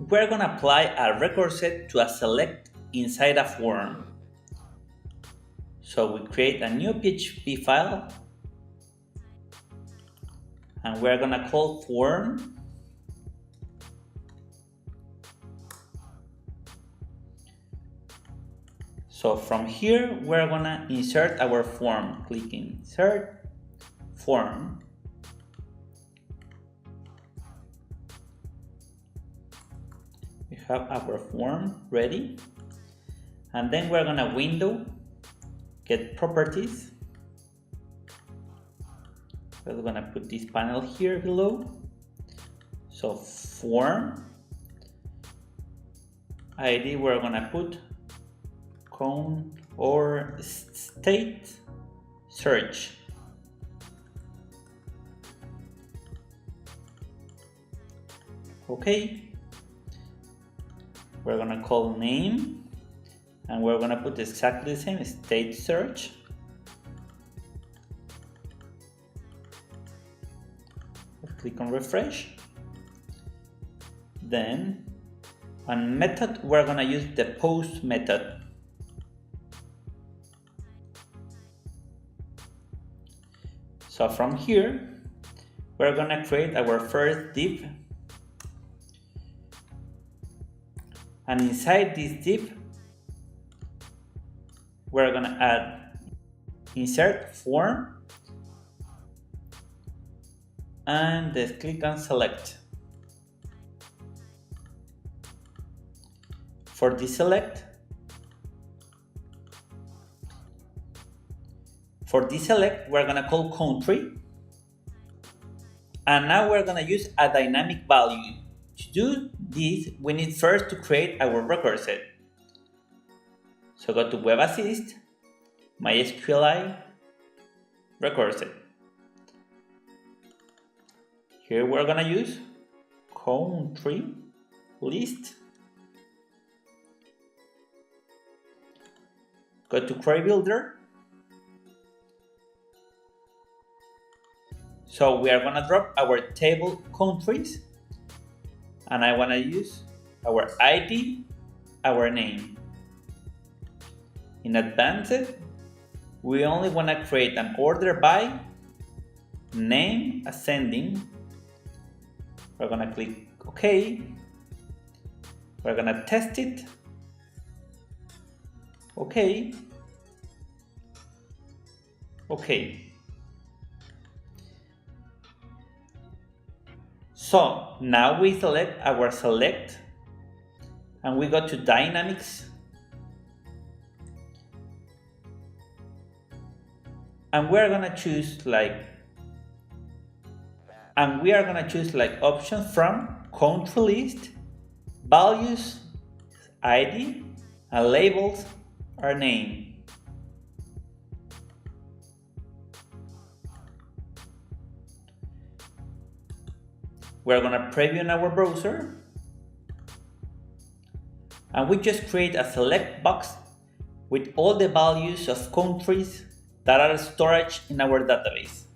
we're going to apply a record set to a select inside a form. So we create a new PHP file and we're going to call form. So from here, we're going to insert our form. Click Insert Form. We have our form ready. And then we're going to window, get properties. We're going to put this panel here below. So form ID, we're going to put count or state search. Okay. We're going to call name and we're going to put exactly the same state search. Click on refresh. Then on method, we're going to use the post method. So from here, we're going to create our first div. And inside this div, we're going to add insert form and then click on select. For this select, we're going to call country. And now we're going to use a dynamic value. To do this, we need first to create our record set. So go to WebAssist, MySQLi, record set. Here we're going to use country list. Go to Query Builder. So we are going to drop our table countries. And I want to use our ID, our name. In advanced, we only want to create an order by name ascending. We're going to click OK. We're going to test it. OK. OK. So now we select our select and we go to dynamics and we are going to choose like options from country list, values, ID, and labels our name. We're going to preview in our browser and we just create a select box with all the values of countries that are stored in our database.